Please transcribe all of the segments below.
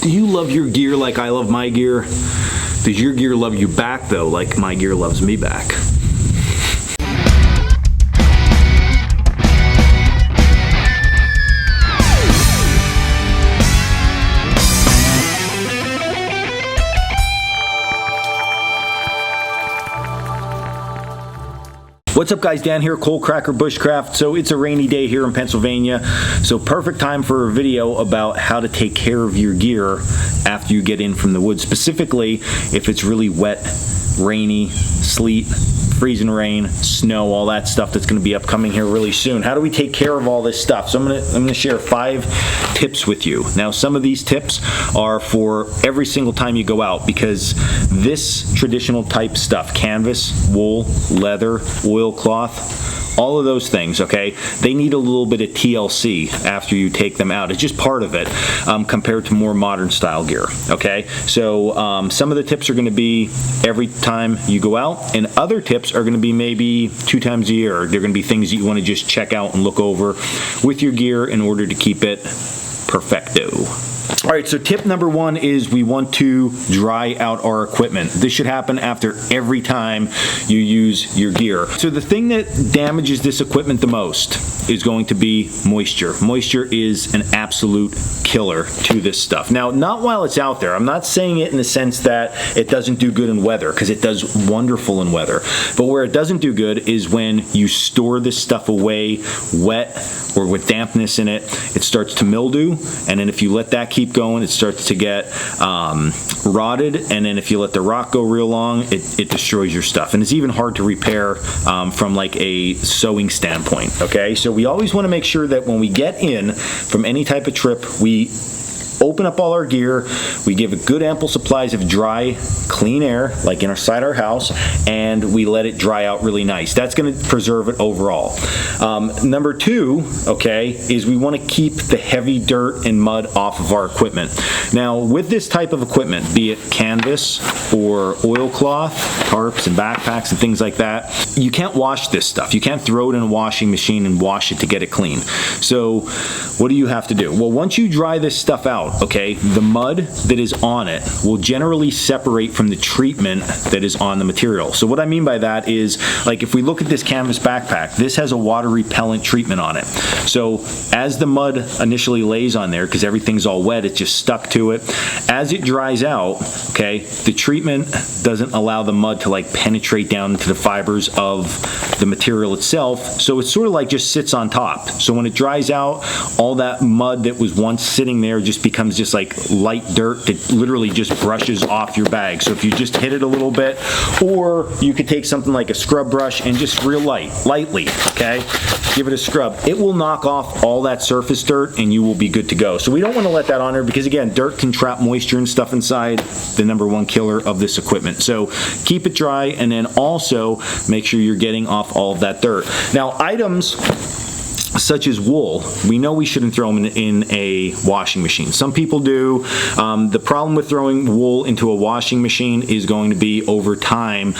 Do you love your gear like I love my gear? Does your gear love you back though, like my gear loves me back? What's up guys, Dan here, Coalcracker Bushcraft. So it's a rainy day here in Pennsylvania, so perfect time for a video about how to take care of your gear after you get in from the woods, specifically if it's really wet, rainy, sleet, freezing rain, snow, all that stuff that's going to be upcoming here really soon. How do we take care of all this stuff? So I'm gonna share 5 tips with you. Now some of these tips are for every single time you go out, because this traditional type stuff, canvas, wool, leather, oilcloth, all of those things, okay, they need a little bit of TLC after you take them out. It's just part of it compared to more modern style gear, okay? So some of the tips are going to be every time you go out, and other tips are going to be maybe 2 times a year. They're going to be things that you want to just check out and look over with your gear in order to keep it perfecto. All right, so tip number 1 is we want to dry out our equipment. This should happen after every time you use your gear. So the thing that damages this equipment the most is going to be moisture. Moisture is an absolute killer to this stuff. Now, not while it's out there. I'm not saying it in the sense that it doesn't do good in weather, because it does wonderful in weather. But where it doesn't do good is when you store this stuff away wet or with dampness in it. It starts to mildew, and then if you let that keep going, it starts to get rotted, and then if you let the rot go real long, it destroys your stuff. And it's even hard to repair from like a sewing standpoint, okay? So we always want to make sure that when we get in from any type of trip, we open up all our gear, we give it good ample supplies of dry, clean air, like inside our house, and we let it dry out really nice. That's going to preserve it overall. Number 2, okay, is we want to keep the heavy dirt and mud off of our equipment. Now, with this type of equipment, be it canvas or oilcloth, tarps and backpacks and things like that, you can't wash this stuff. You can't throw it in a washing machine and wash it to get it clean. So what do you have to do? Well, once you dry this stuff out, okay, the mud that is on it will generally separate from the treatment that is on the material. So what I mean by that is, like if we look at this canvas backpack, this has a water repellent treatment on it. So as the mud initially lays on there, because everything's all wet, it's just stuck to it, as it dries out, okay, the treatment doesn't allow the mud to like penetrate down into the fibers of the material itself, so it sort of like just sits on top. So when it dries out, all that mud that was once sitting there just becomes just like light dirt that literally just brushes off your bag. So if you just hit it a little bit, or you could take something like a scrub brush and just real lightly, okay, give it a scrub. It will knock off all that surface dirt and you will be good to go. So we don't want to let that on there, because again, dirt can trap moisture and stuff inside, the number 1 killer of this equipment. So keep it dry, and then also make sure you're getting off all of that dirt. Now, items such as wool, we know we shouldn't throw them in a washing machine. Some people do. The problem with throwing wool into a washing machine is going to be, over time,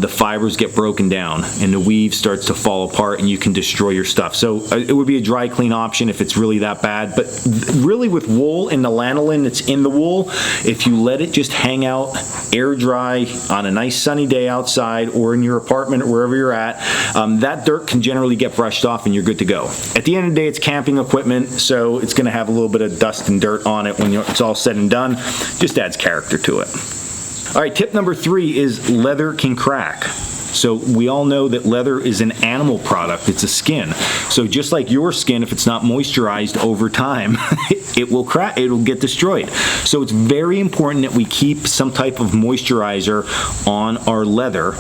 the fibers get broken down and the weave starts to fall apart and you can destroy your stuff. So it would be a dry clean option if it's really that bad. But really with wool and the lanolin that's in the wool, if you let it just hang out air dry on a nice sunny day outside or in your apartment or wherever you're at, that dirt can generally get brushed off and you're good to go. At the end of the day, it's camping equipment, so it's going to have a little bit of dust and dirt on it when it's all said and done. Just adds character to it. All right, tip number 3 is leather can crack. So we all know that leather is an animal product. It's a skin. So just like your skin, if it's not moisturized over time, it will crack, it will get destroyed. So it's very important that we keep some type of moisturizer on our leather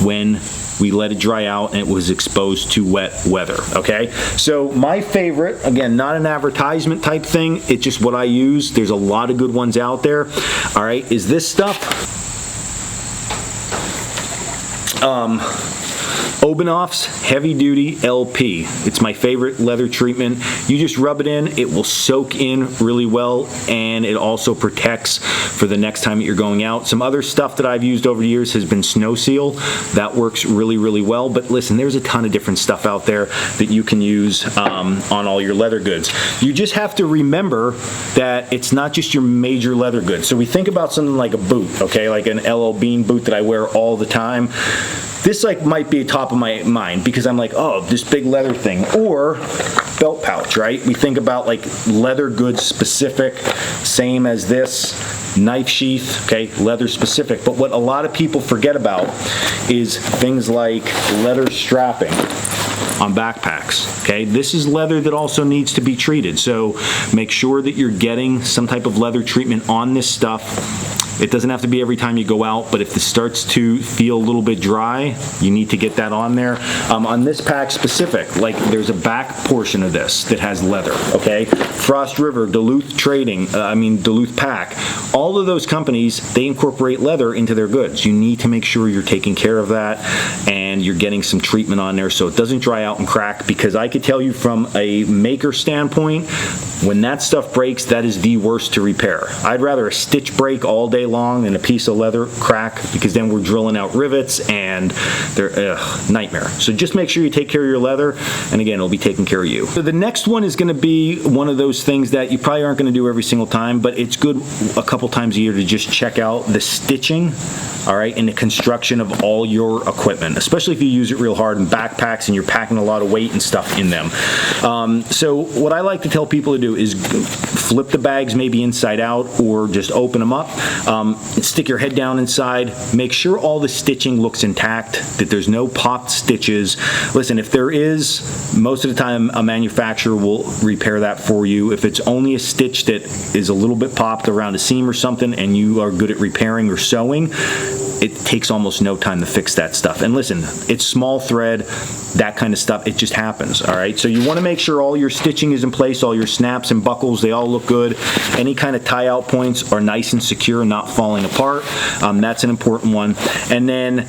when we let it dry out and it was exposed to wet weather, okay? So my favorite, again, not an advertisement type thing, it's just what I use. There's a lot of good ones out there, all right, is this stuff. Obanoff's Heavy Duty LP. It's my favorite leather treatment. You just rub it in, it will soak in really well, and it also protects for the next time that you're going out. Some other stuff that I've used over the years has been Snow Seal. That works really, really well. But listen, there's a ton of different stuff out there that you can use on all your leather goods. You just have to remember that it's not just your major leather goods. So we think about something like a boot, okay, like an LL Bean boot that I wear all the time. This might be top of my mind because I'm like, oh, this big leather thing, or belt pouch, right? We think about like leather goods specific, same as this, knife sheath, okay, leather specific. But what a lot of people forget about is things like leather strapping on backpacks, okay? This is leather that also needs to be treated. So make sure that you're getting some type of leather treatment on this stuff. It doesn't have to be every time you go out, but if this starts to feel a little bit dry, you need to get that on there. On this pack specific, like there's a back portion of this that has leather, okay? Frost River, Duluth Duluth Pack, all of those companies, they incorporate leather into their goods. You need to make sure you're taking care of that and you're getting some treatment on there so it doesn't dry out and crack, because I could tell you from a maker standpoint, when that stuff breaks, that is the worst to repair. I'd rather a stitch break all day long than a piece of leather crack, because then we're drilling out rivets and they're nightmare. So just make sure you take care of your leather, and again, it'll be taking care of you. So the next one is going to be one of those things that you probably aren't going to do every single time, but it's good a couple times a year to just check out the stitching, all right, and the construction of all your equipment, especially if you use it real hard in backpacks and you're packing a lot of weight and stuff in them. So what I like to tell people to do is flip the bags maybe inside out, or just open them up, stick your head down inside, make sure all the stitching looks intact, that there's no popped stitches. Listen, if there is, most of the time a manufacturer will repair that for you. If it's only a stitch that is a little bit popped around a seam or something and you are good at repairing or sewing, it takes almost no time to fix that stuff. And listen, it's small thread, that kind of stuff, it just happens, all right? So you want to make sure all your stitching is in place, all your snaps and buckles, they all look good. Any kind of tie-out points are nice and secure, not falling apart. That's an important one. And then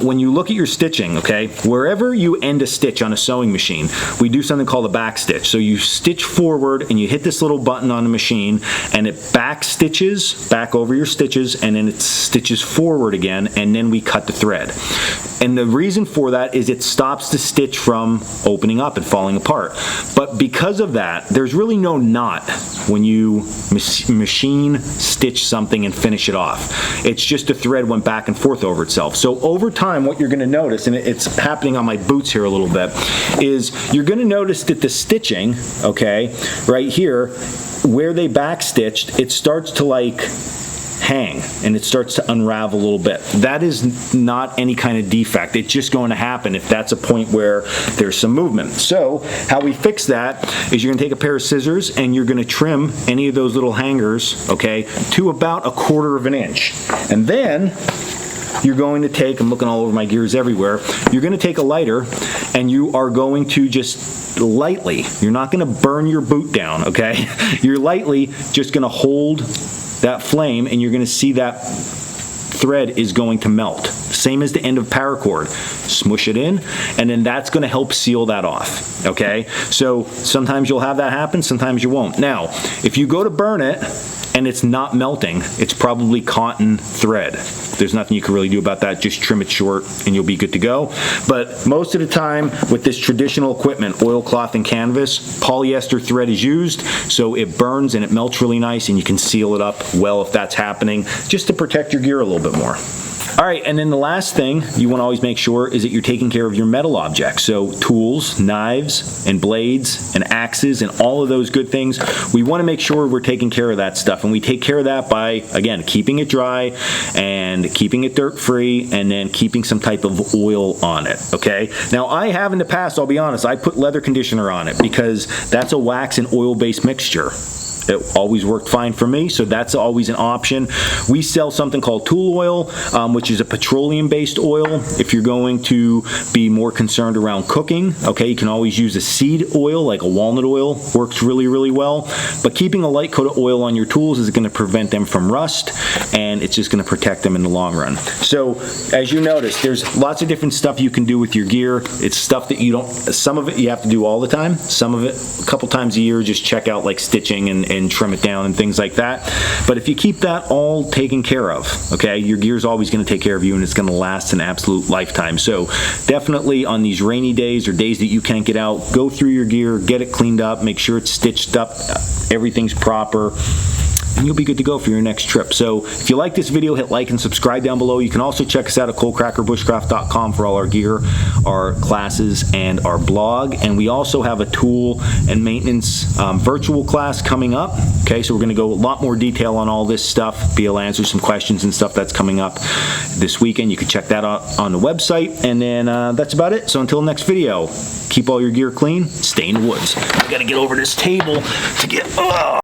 when you look at your stitching, okay, wherever you end a stitch on a sewing machine, we do something called a back stitch. So you stitch forward and you hit this little button on the machine, and it back stitches back over your stitches, and then it stitches forward again, and then we cut the thread. And the reason for that is it stops the stitch from opening up and falling apart. But because of that, there's really no knot when you machine stitch something and finish it off. It's just the thread went back and forth over itself. So over time, what you're going to notice, and it's happening on my boots here a little bit, is you're going to notice that the stitching, okay, right here, where they back stitched, it starts to like hang and it starts to unravel a little bit. That is not any kind of defect. It's just going to happen if that's a point where there's some movement. So how we fix that is you're going to take a pair of scissors and you're going to trim any of those little hangers, okay, to about 1/4 of an inch. And then you're going to take, I'm looking all over my gears everywhere, you're going to take a lighter and you are going to just lightly, you're not going to burn your boot down, okay? You're lightly just going to hold that flame, and you're going to see that thread is going to melt. Same as the end of paracord. Smush it in, and then that's going to help seal that off, okay? So sometimes you'll have that happen, sometimes you won't. Now, if you go to burn it and it's not melting, it's probably cotton thread. There's nothing you can really do about that. Just trim it short and you'll be good to go. But most of the time with this traditional equipment, oilcloth and canvas, polyester thread is used, so it burns and it melts really nice, and you can seal it up well if that's happening, just to protect your gear a little bit more. All right, and then the last thing you want to always make sure is that you're taking care of your metal objects. So tools, knives, and blades, and axes, and all of those good things. We want to make sure we're taking care of that stuff. And we take care of that by, again, keeping it dry and keeping it dirt-free, and then keeping some type of oil on it, okay? Now, I have in the past, I'll be honest, I put leather conditioner on it because that's a wax and oil-based mixture. It always worked fine for me, so that's always an option. We sell something called tool oil, which is a petroleum-based oil. If you're going to be more concerned around cooking, okay, you can always use a seed oil, like a walnut oil, works really, really well. But keeping a light coat of oil on your tools is going to prevent them from rust, and it's just going to protect them in the long run. So, as you notice, there's lots of different stuff you can do with your gear. It's stuff that you don't, some of it you have to do all the time, some of it a couple times a year, just check out like stitching and trim it down and things like that. But if you keep that all taken care of, okay, your gear's always going to take care of you, and it's going to last an absolute lifetime. So definitely on these rainy days or days that you can't get out, go through your gear, get it cleaned up, make sure it's stitched up, everything's proper, and you'll be good to go for your next trip. So if you like this video, hit like and subscribe down below. You can also check us out at coalcrackerbushcraft.com for all our gear, our classes, and our blog. And we also have a tool and maintenance virtual class coming up. Okay, so we're going to go a lot more detail on all this stuff, be able to answer some questions and stuff that's coming up this weekend. You can check that out on the website. And then that's about it. So until next video, keep all your gear clean, stay in the woods. I got to get over this table to get...